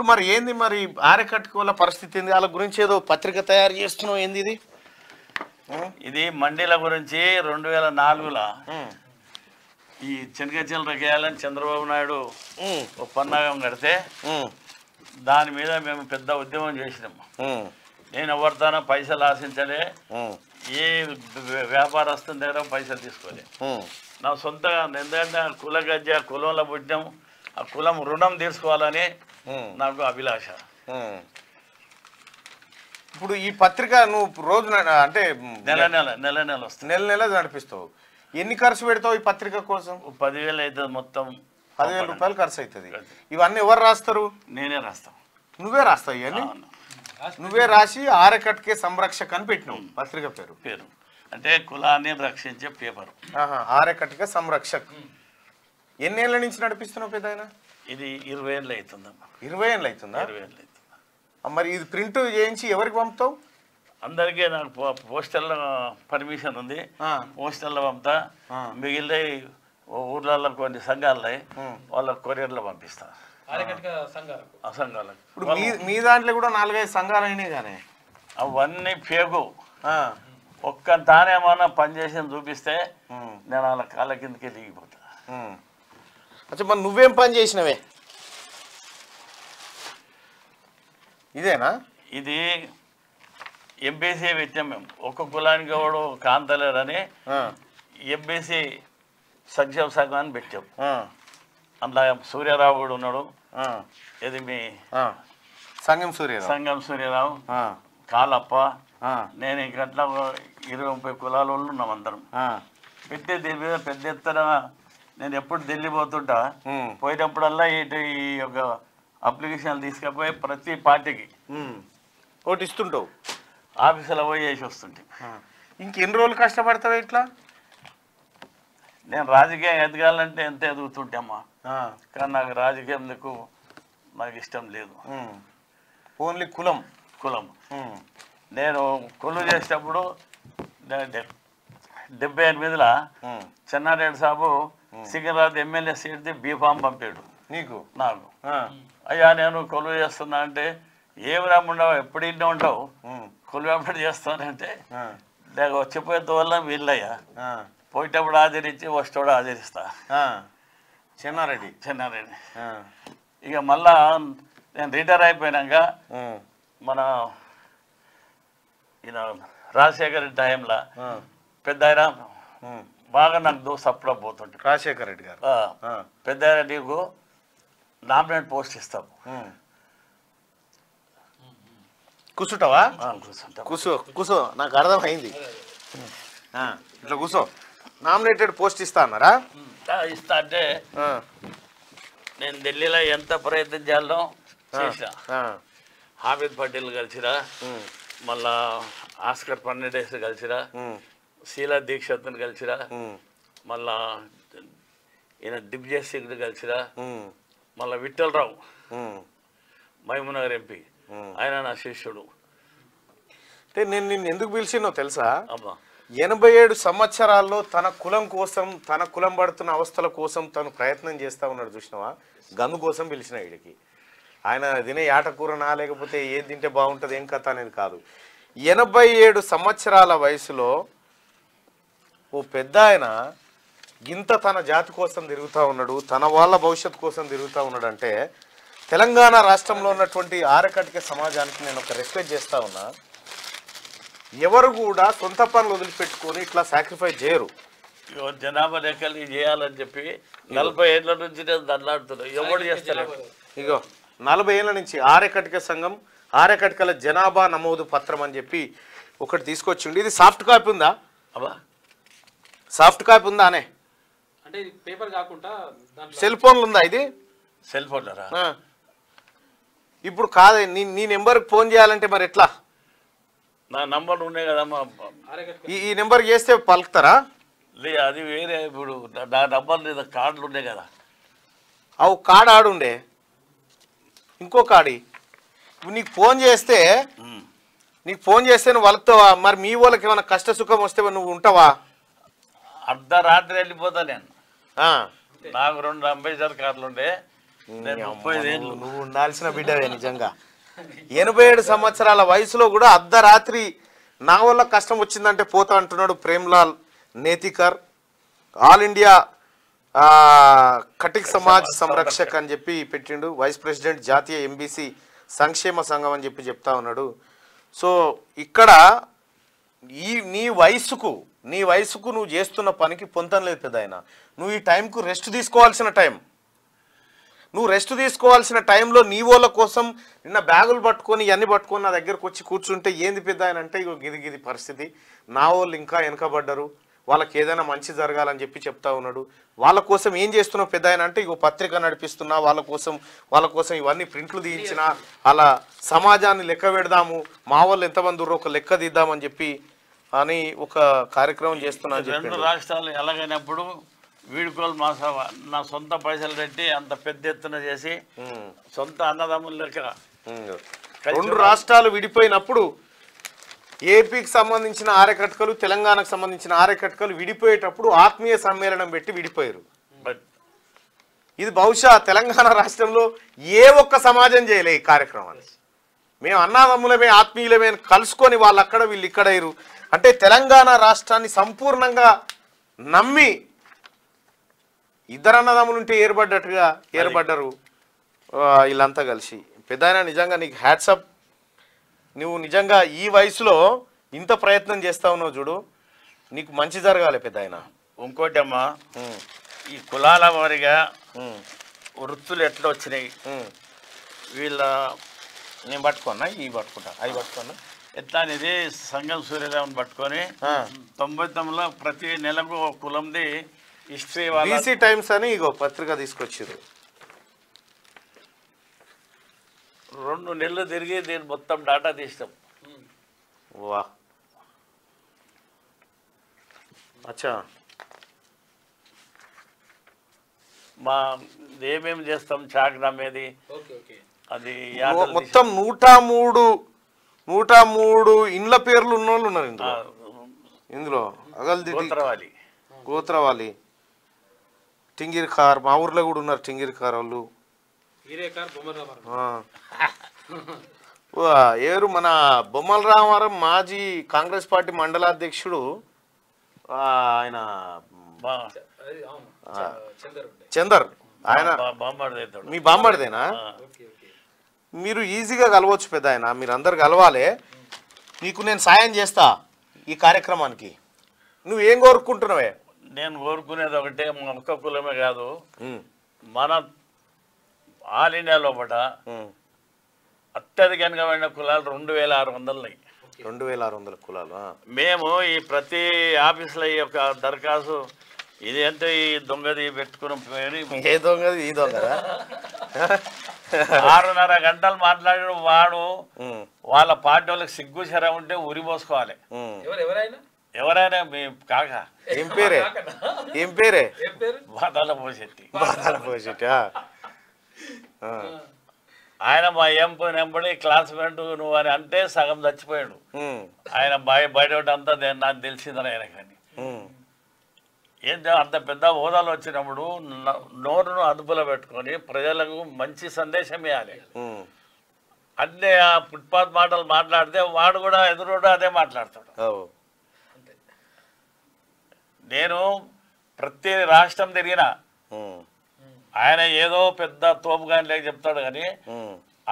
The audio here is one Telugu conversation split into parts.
మరి ఏంది మరి ఆరెకట్టుకోల పరిస్థితి ఏంది? వాళ్ళ గురించి ఏదో పత్రిక తయారు చేస్తున్నావు, ఏంది ఇది? ఇది మండీల గురించి 2004లో ఈ చెనగచెల రకేయాలని చంద్రబాబు నాయుడు ఒక పన్నాగం కడితే దాని మీద మేము పెద్ద ఉద్యమం చేసినాము. నేను ఎవరితోనో పైసలు ఆశించలే, ఏ వ్యాపారస్తుని దగ్గర పైసలు తీసుకోలే. నా సొంతగా ఎందుకంటే కుల గజ్జ కులంలో పుట్టినాం, ఆ కులం రుణం తీసుకోవాలని నాకు అభిలాష. ఇప్పుడు ఈ పత్రిక నువ్వు రోజు అంటే నెల వస్తుంది, నెల నడిపిస్తావు. ఎన్ని ఖర్చు పెడతావు ఈ పత్రిక కోసం? 10,000 అవుతుంది, మొత్తం 10,000 రూపాయలు ఖర్చు అవుతుంది. ఇవన్నీ ఎవరు రాస్తారు? నేనే రాస్తాను. నువ్వే రాస్తావు ఇవన్నీ? నువ్వే రాసి ఆరెకట్కే సంరక్షక్ అని పెట్టినావు పత్రిక పేరు. అంటే కులాన్ని రక్షించే పేపర్. ఆరెకట్కే సంరక్షక్. ఎన్నేళ్ల నుంచి నడిపిస్తున్నావు పెద్దాయన? ఇది 20 ఏళ్ళు అవుతుందమ్మా. 20 ఏళ్ళు అవుతుందా? 20 ఏళ్ళు అవుతుంది. మరి ఇది ప్రింట్ చేయించి ఎవరికి పంపుతావు? అందరికీ నాకు పోస్టల్లో పర్మిషన్ ఉంది, పోస్టల్లో పంపుతా. మిగిలిన ఊర్లలో కొన్ని సంఘాలు వాళ్ళకి కొరియర్లో పంపిస్తా. ఆ సంఘాలకు ఇప్పుడు మీ దాంట్లో కూడా 4-5 సంఘాలు అయినాయి కానీ అవన్నీ ఫేకు. ఒక్క తానేమన్నా పనిచేసి చూపిస్తే నేను వాళ్ళ కాళ్ళ కిందకి దిగిపోతా. అచ్చా, మరి నువ్వేం పని చేసినవే? ఇదేనా? ఇది ఎంబీసీ పెట్టాం మేము. ఒక్క కులానికి కూడా కాంతలేరని ఎంబీసీ సంక్షేమ సంఘాన్ని పెట్టాం. అందులో సూర్యారావు కూడా ఉన్నాడు. ఇది మీ సంగం సూర్యరావు, కాలప్ప, నేను ఇంకట్లా 20-30 కులాల వాళ్ళు ఉన్నాం అందరం. పెట్టి దీని మీద పెద్ద ఎత్తున నేను ఎప్పుడు ఢిల్లీ పోతుంటా, పోయేటప్పుడల్లా ఈ యొక్క అప్లికేషన్లు తీసుకుపోయి ప్రతి పార్టీకి ఒకటి ఇస్తుంటావు, ఆఫీసులో పోయి వేసి వస్తుంటే. ఇంకెన్ని రోజులు కష్టపడతావు ఇట్లా? నేను రాజకీయం ఎదగాలంటే ఎంత ఎదుగుతుంటామా, కానీ నాకు రాజకీయం నాకు ఇష్టం లేదు. ఓన్లీ కులం. నేను కొలువు చేసేటప్పుడు 78లో చెన్నారెడ్డి సాబు సికింద్రాబాద్ ఎమ్మెల్యే సీట్ది బీఫామ్ పంపాడు నాకు. అయ్యా నేను కొలువు చేస్తున్నా అంటే, ఏమి రమ్ముండవు, ఎప్పుడు ఇంట్లో ఉంటావు, కొలువు ఎప్పుడు చేస్తానంటే, లేక వచ్చిపోయే వల్ల వీళ్ళయ్యా పోయేటప్పుడు ఆచరించి వస్తోడు ఆచరిస్తా. చెన్నారెడ్డి. ఇక మళ్ళా నేను రిటైర్ అయిపోయినాక మన ఈయన రాజశేఖర రెడ్డి టైంలో పెద్ద ఆయన బాగా నాకు సప్లా పోతుంటే, రాజశేఖర రెడ్డి గారు పెద్ద ఆయన నీకు నామినేట్ పోస్ట్ ఇస్తాము, కూర్చుంటావా? కూర్చో, నాకు అర్థమైంది. ఇట్లా కూర్చో, నామినేటెడ్ పోస్ట్ ఇస్తా అన్నారా? ఇస్తా అంటే నేను ఢిల్లీలో ఎంత ప్రయత్నం చేయాలో చేసిన. హామీద్ పటేల్ కలిసిరా, మళ్ళా ఆస్కర్ ఫర్నాండెస్ కలిసిరా, శీలా దీక్షిత్ని కలిసిరా, మళ్ళా ఈయన దిగ్విజయ్ సింగ్ కలిసిరా, మళ్ళా విఠలరావు మహబూబ్నగర్ ఎంపీ, ఆయన నా శిష్యుడు. అంటే నేను నిన్ను ఎందుకు పిలిచినో తెలుసా? 87 సంవత్సరాల్లో తన కులం కోసం, తన కులం పడుతున్న అవస్థల కోసం తను ప్రయత్నం చేస్తూ ఉన్నాడు చూసినావా? గందు కోసం పిలిచిన వీడికి. ఆయన తినే ఆటకూరనా లేకపోతే ఏది తింటే బాగుంటుంది ఏం కథ అనేది కాదు. 87 సంవత్సరాల వయసులో ఓ పెద్ద ఆయన ఇంత తన జాతి కోసం తిరుగుతూ ఉన్నాడు, తన వాళ్ళ భవిష్యత్తు కోసం తిరుగుతూ ఉన్నాడు అంటే, తెలంగాణ రాష్ట్రంలో ఉన్నటువంటి ఆరకటిక సమాజానికి నేను ఒక రిక్వెస్ట్ చేస్తూ ఉన్నా, ఎవరు కూడా సొంత పనులు వదిలిపెట్టుకొని ఇట్లా సాక్రిఫైస్ చేయరు. జనాభా లెక్కలు చేయాలని చెప్పి 40 ఏళ్ళ నుంచి నేను దండాడుతున్నాను, ఎవరు చేస్తలేడు. ఇగో 40 ఏళ్ళ నుంచి ఆరకటిక సంఘం, ఆరకటికల జనాభా నమోదు పత్రం అని చెప్పి ఒకటి తీసుకొచ్చిండు. ఇది సాఫ్ట్ కాపీ ఉందా? సాఫ్ట్ కాపీ ఉందా అనే? అంటే పేపర్ కాకుండా సెల్ ఫోన్లు ఉందా? ఇది సెల్ ఫోన్. ఇప్పుడు కాదే, నీ నెంబర్కి ఫోన్ చేయాలంటే మరి ఎట్లా? నా నంబర్ ఉన్నాయి కదమ్మా, ఈ నెంబర్ చేస్తే పలుకుతారా? లే, అది వేరే. ఇప్పుడు నా నంబర్ లేదా కార్డులు ఉన్నాయి కదా, అవు కార్డు ఆడుండే, ఇంకో కార్డు. ఇప్పుడు నీకు ఫోన్ చేస్తే నువ్వు వలుపుతావా? మరి మీ వాళ్ళకి ఏమైనా కష్ట సుఖం వస్తే నువ్వు ఉంటావా? అర్ధరాత్రి వెళ్ళిపోతా నేను. నాకు 2 అంబేద్కర్ కార్డులు ఉండే, నేను 35 ఏళ్ళు. నువ్వు ఉండాల్సిన బిడ్డవే నిజంగా. 87 సంవత్సరాల వయసులో కూడా అర్ధరాత్రి నా వల్ల కష్టం వచ్చిందంటే పోతా అంటున్నాడు ప్రేమ్లాల్ నేతికర్. ఆల్ ఇండియా కటిక్ సమాజ్ సంరక్షక్ అని చెప్పి పెట్టిండు. వైస్ ప్రెసిడెంట్ జాతీయ ఎంబీసీ సంక్షేమ సంఘం అని చెప్పి చెప్తా ఉన్నాడు. సో ఇక్కడ నీ వయసుకు నువ్వు చేస్తున్న పనికి పొంతం లేదు పెద్ద ఆయన. నువ్వు ఈ టైంకు రెస్ట్ తీసుకోవాల్సిన టైం. నువ్వు రెస్ట్ తీసుకోవాల్సిన టైంలో నీ వాళ్ళ కోసం నిన్న బ్యాగులు పట్టుకొని ఇవన్నీ పట్టుకొని నా దగ్గరకు వచ్చి కూర్చుంటే ఏంది పెద్ద ఆయన అంటే ఇగో గిది పరిస్థితి, నా వాళ్ళు ఇంకా వెనకబడ్డరు, వాళ్ళకి ఏదైనా మంచి జరగాలని చెప్పి చెప్తా ఉన్నాడు. వాళ్ళ కోసం ఏం చేస్తున్నావు పెద్ద ఆయన అంటే ఇగో పత్రిక నడిపిస్తున్నా, వాళ్ళ కోసం ఇవన్నీ ప్రింట్లు తీయించిన, అలా సమాజాన్ని లెక్క పెడదాము, మా వాళ్ళు ఎంతమంది ఉర్రో ఒక లెక్క తీద్దామని చెప్పి అని ఒక కార్యక్రమం చేస్తున్నా అని చెప్పి. 2 రాష్ట్రాలు ఎలాగైనప్పుడు వీడుకోలు మా నా సొంత పైసలు పెట్టి అంత పెద్ద ఎత్తున చేసి సొంత అన్నదమ్ముల లెక్క 2 రాష్ట్రాలు విడిపోయినప్పుడు ఏపీకి సంబంధించిన ఆర్యకట్కలు, తెలంగాణకు సంబంధించిన ఆర్యకట్కలు విడిపోయేటప్పుడు ఆత్మీయ సమ్మేళనం పెట్టి విడిపోయారు. ఇది బహుశా తెలంగాణ రాష్ట్రంలో ఏ ఒక్క సమాజం చేయలే ఈ కార్యక్రమాన్ని. మేము అన్నదమ్ములమే ఆత్మీయులమే కలుసుకొని వాళ్ళు అక్కడ వీళ్ళు ఇక్కడ అయ్యారు అంటే తెలంగాణ రాష్ట్రాన్ని సంపూర్ణంగా నమ్మి ఇద్దరు అన్నదమ్ములు ఉంటే ఏర్పడ్డారు వీళ్ళంతా కలిసి. పెద్దాయన నిజంగా నీకు హ్యాట్సప్. నువ్వు నిజంగా ఈ వయసులో ఇంత ప్రయత్నం చేస్తా ఉన్నావు చూడు, నీకు మంచి జరగాలి పెద్దాయన. ఇంకోటి అమ్మా, ఈ కులాల వారిగా వృత్తులు ఎట్లా వచ్చినాయి వీళ్ళ నేను పట్టుకున్నా ఇవి పట్టుకుంటా అవి పట్టుకున్నా ఎట్లా అనేది సంగం సూర్యదేవన్ పట్టుకొని 99లో ప్రతి నెలకు కులంది హిస్టరీ బీసీ టైమ్స్ అని ఇగో పత్రిక తీసుకొచ్చారు. 2 నెలలు తిరిగి దీన్ని మొత్తం డాటా తీసినాం. వా అచ్చా. మా ఏమేమి చేస్తాం చాక్ నమ్మేది అది మొత్తం 103 ఇండ్ల పేర్లు ఉన్న వాళ్ళు ఉన్నారు ఇందులో. గోత్రవాలి, టింగిర్ ఖార్, మా ఊర్లో కూడా ఉన్నారు టింగిర్ ఖార్ వాళ్ళు. ఎవరు మన బొమ్మల రామారం మాజీ కాంగ్రెస్ పార్టీ మండలాధ్యక్షుడు ఆయన చందర్, ఆయన మీ బామ్మడిదేనా? మీరు ఈజీగా కలవచ్చు పెద్ద ఆయన, మీరు అందరు కలవాలి. నీకు నేను సాయం చేస్తా ఈ కార్యక్రమానికి. నువ్వేం కోరుకుంటున్నావే? నేను కోరుకునేది ఒకటే, ఒక్క కులమే కాదు, మన ఆల్ ఇండియా లోపల అత్యధికంగా కులాలు 2600. 2600 కులాలు. మేము ఈ ప్రతి ఆఫీసులో ఈ యొక్క దరఖాస్తు ఇది అంటే ఈ దొంగది పెట్టుకుని ఏ దొంగది ఈ దొంగదా 6.5 గంటలు మాట్లాడిన వాడు వాళ్ళ పార్టీ వాళ్ళకి సిగ్గు శర ఉంటే ఉరిపోసుకోవాలి. ఎవరైనా మీ కాక ఏం పేరే బాధాల పోసెట్టి. ఆయన మా ఎంపడి క్లాస్మేట్ నువ్వు అని అంటే సగం చచ్చిపోయాడు. ఆయన బయట అంతా నాకు తెలిసిందని ఆయన. కానీ ఏంటో అంత పెద్ద హోదాలు వచ్చినప్పుడు నోరును అదుపులో పెట్టుకొని ప్రజలకు మంచి సందేశం ఇవ్వాలి. అన్నీ ఆ ఫుట్పాత్ మాటలు మాట్లాడితే వాడు కూడా ఎదురు అదే మాట్లాడతాడు. నేను ప్రతి రాష్ట్రం తిరిగినా ఆయన ఏదో పెద్ద తోపుగాని లేక చెప్తాడు కానీ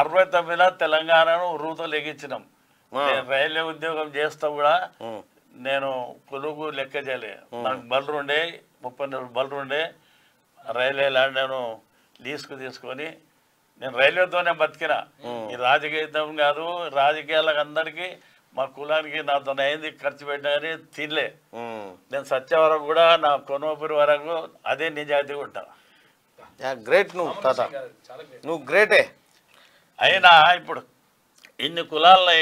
69లో తెలంగాణను ఉరువుతో లెగించినాం. రైల్వే ఉద్యోగం చేస్తా కూడా నేను కొలుగు లెక్క చేయలే. నాకు బళ్ళు ఉండే 34 బళ్ళు ఉండే రైల్వే ల్యాండ్ నేను లీజుకు తీసుకొని నేను రైల్వేతోనే బతికిన. ఈ రాజకీయం కాదు, రాజకీయాలకు అందరికీ మా కులానికి నాతో అయింది ఖర్చు పెట్టినా కానీ తినలే. నేను సత్య వరకు కూడా నా కొనూపిరి వరకు అదే నిజాయితీగా ఉంటా. గ్రేట్ నువ్వు గ్రేటే. అయినా ఇప్పుడు ఇన్ని కులాలని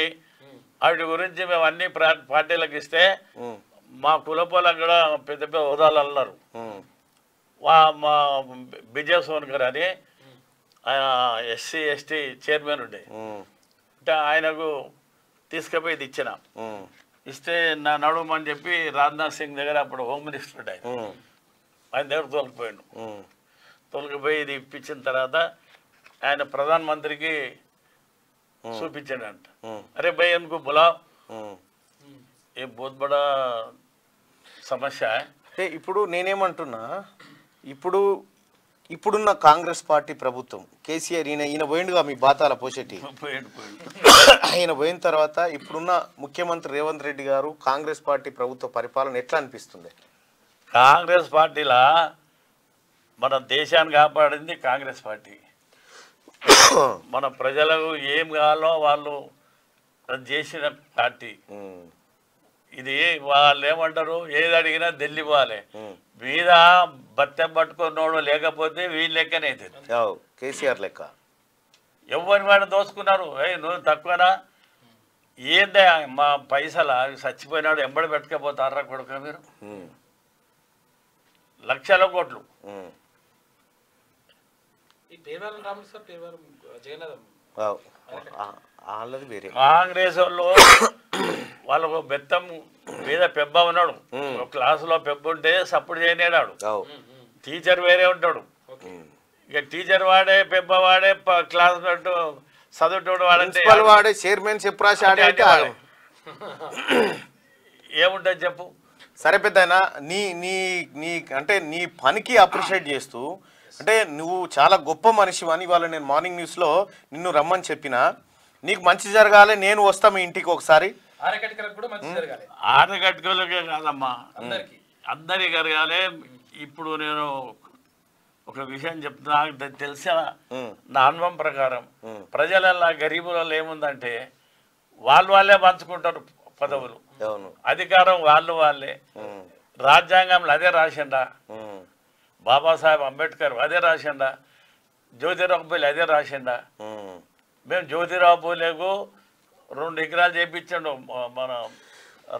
వాటి గురించి మేము అన్ని పార్టీలకు ఇస్తే మా కులపోలకు కూడా పెద్ద పెద్ద హోదాలు అన్నారు. మా విజయ సోన్కర్ అని ఆయన SC ST చైర్మన్ ఉండే, అంటే ఆయనకు తీసుకుపోయి ఇది ఇచ్చిన. ఇస్తే నా నడుమని చెప్పి రాజ్నాథ్ సింగ్ దగ్గర అప్పుడు హోమ్ మినిస్టర్ ఉండే, ఆయన దగ్గర తోలిపోయాడు. తొలగిపోయి ఇది ఇప్పించిన తర్వాత ఆయన ప్రధానమంత్రికి చూపించాడంట. అరే భయ్ అనుకో బులావ్ ఏ బహుత్ బడా సమస్య. అంటే ఇప్పుడు నేనేమంటున్నా, ఇప్పుడున్న కాంగ్రెస్ పార్టీ ప్రభుత్వం కేసీఆర్ ఈయన పోయిండుగా మీ బాతాల పోషెట్టి, ఆయన పోయిన తర్వాత ఇప్పుడున్న ముఖ్యమంత్రి రేవంత్ రెడ్డి గారు కాంగ్రెస్ పార్టీ ప్రభుత్వ పరిపాలన ఎట్లా అనిపిస్తుంది? కాంగ్రెస్ పార్టీలా మన దేశాన్ని కాపాడింది కాంగ్రెస్ పార్టీ. మన ప్రజలకు ఏం కావాలో వాళ్ళు చేసిన పార్టీ ఇది. వాళ్ళు ఏమంటారు, ఏది అడిగినా ఢిల్లీ పోవాలి, మీద బత్తెం పట్టుకున్నోడు లేకపోతే వీళ్ళు లెక్కనే కేసీఆర్ లెక్క. ఎవరిని వాడు దోసుకున్నారు. నువ్వు తక్కువనా ఏందే మా పైసలు చచ్చిపోయినాడు ఎంబడి పెట్టుకపోతారా కొడుక మీరు, లక్షల కోట్లు. కాంగ్రెస్ వాళ్ళు వాళ్ళకు బెత్తం మీద పెబ్బ ఉన్నాడు, ఒక క్లాసులో పెబ్బ ఉంటే సపోర్ట్ చేయనేడాడు. టీచర్ వేరే ఉంటాడు, ఇక టీచర్ వాడే పెబ్బ వాడే క్లాస్ చదువుతాడు వాడే చైర్మన్ చెప్పరాసి ఏముంటుంది చెప్పు. సరే పెద్ద నీ నీ నీ అంటే నీ పనికి అప్రిషియేట్ చేస్తూ, అంటే నువ్వు చాలా గొప్ప మనిషి అని ఇవాళ నేను మార్నింగ్ న్యూస్లో నిన్ను రమ్మని చెప్పినా, నీకు మంచి జరగాలి నేను వస్తా మీ ఇంటికి ఒకసారి. ఆడగట్టుకోలకే కాదమ్మా, అందరికి జరగాలి. ఇప్పుడు నేను ఒక విషయం చెప్తున్నా, నాకు తెలిసిన నా అనుభవం ప్రకారం ప్రజలలో గరీబులలో ఏముందంటే వాళ్ళే పంచుకుంటారు పదవులు, అధికారం వాళ్ళే. రాజ్యాంగంలో అదే రాసిండా, బాబాసాహెబ్ అంబేద్కర్ అదే రాసిండా, జ్యోతిరావు పూలే అదే రాసిండా. మేము జ్యోతిరావు పూలేకు 2 ఎకరాలు చేయించాడు మన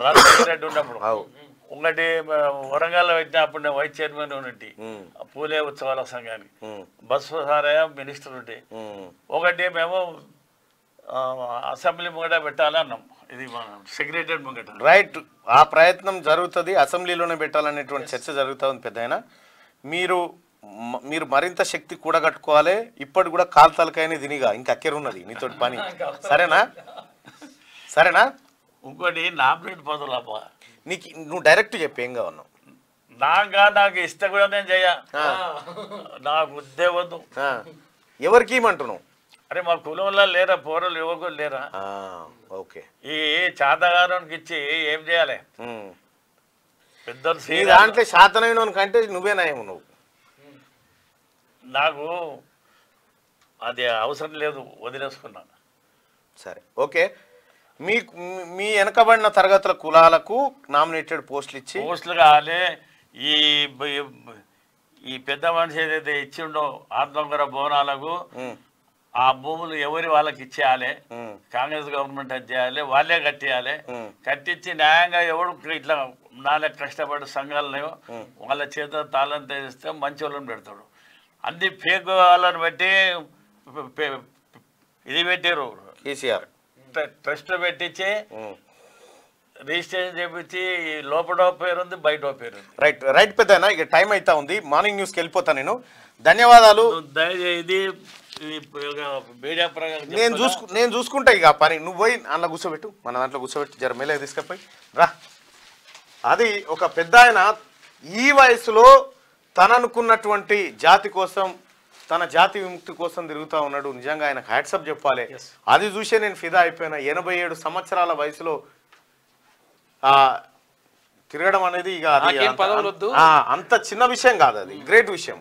రాజశేఖర రెడ్డి ఉన్నప్పుడు. ఒకటి వరంగల్లో పెట్టినప్పుడు నేను వైస్ చైర్మన్ ఉన్నట్టు పూలే ఉత్సవాల సంఘానికి, బస్సు సారయ్య మినిస్టర్ ఉంటే. ఒకటి మేము అసెంబ్లీ ముంగట పెట్టాలన్నాం, ఇది సెక్రటరీ ముంగట. రైట్, ఆ ప్రయత్నం జరుగుతుంది, అసెంబ్లీలోనే పెట్టాలనేటువంటి చర్చ జరుగుతుంది. పెద్దయినా మీరు మరింత శక్తి కూడగట్టుకోవాలి. ఇప్పటి కూడా కాలు తలకాయని తినిగా ఇంకా అక్కెరున్నది నీతోటి పని. సరేనా ఇంకోటి నామినేట్ పదవులు నీకు నువ్వు డైరెక్ట్ చెప్పి ఏం కావన్నావు. నాకు ఇష్టం కూడా నేను చెయ్య, నాకు ఉద్దే వద్దు. ఎవరికి ఇమ్మంటున్నావు? అరే మా కులంలో లేరా పోరలు యువకులు లేరా? ఓకే, ఈ చాతగారానికి ఇచ్చి ఏం చేయాలి? పెద్దలు దాంట్లో శాతనైన కంటే నువ్వే నయం. నువ్వు నాకు అది అవసరం లేదు, వదిలేసుకున్నాను. సరే ఓకే, మీ వెనకబడిన తరగతుల కులాలకు నామినేటెడ్ పోస్టులు కావాలి. ఈ పెద్ద మనిషి ఏదైతే ఇచ్చిండో ఆత్మకూర భవనాలకు ఆ భూములు ఎవరి వాళ్ళకి ఇచ్చేయాలి. కాంగ్రెస్ గవర్నమెంట్ అది చేయాలి, వాళ్ళే కట్టేయాలి. కట్టించి న్యాయంగా ఎవడు ఇట్లా నాలుగు కష్టపడి సంఘాలను వాళ్ళ చేత తాళం తెస్తే మంచి వాళ్ళని పెడతాడు. అన్ని ఫేక్ వాళ్ళని బట్టి ఇది పెట్టారు, కేసీఆర్ ట్రస్ట్ పెట్టించి రిజిస్ట్రేషన్ చేపించి లోపల పేరు ఉంది, బయట పేరు ఉంది. రైట్ పెద్దనా, ఇక టైం అయితే ఉంది, మార్నింగ్ న్యూస్కి వెళ్ళిపోతా నేను. ధన్యవాదాలు. ఇది మీడియా నేను చూసుకుంటా ఇక పని. నువ్వు పోయి అందులో కూర్చోబెట్టు, మన దాంట్లో కూర్చోబెట్టి జర మేలే తీసుకపోయి రా. అది ఒక పెద్ద ఆయన ఈ వయసులో తననుకున్నటువంటి జాతి కోసం, తన జాతి విముక్తి కోసం తిరుగుతూ ఉన్నాడు. నిజంగా ఆయన హ్యాట్సప్ చెప్పాలి. అది చూసే నేను ఫిదా అయిపోయినా. 87 సంవత్సరాల వయసులో తిరగడం అనేది ఇక అది అంత చిన్న విషయం కాదు, అది గ్రేట్ విషయం.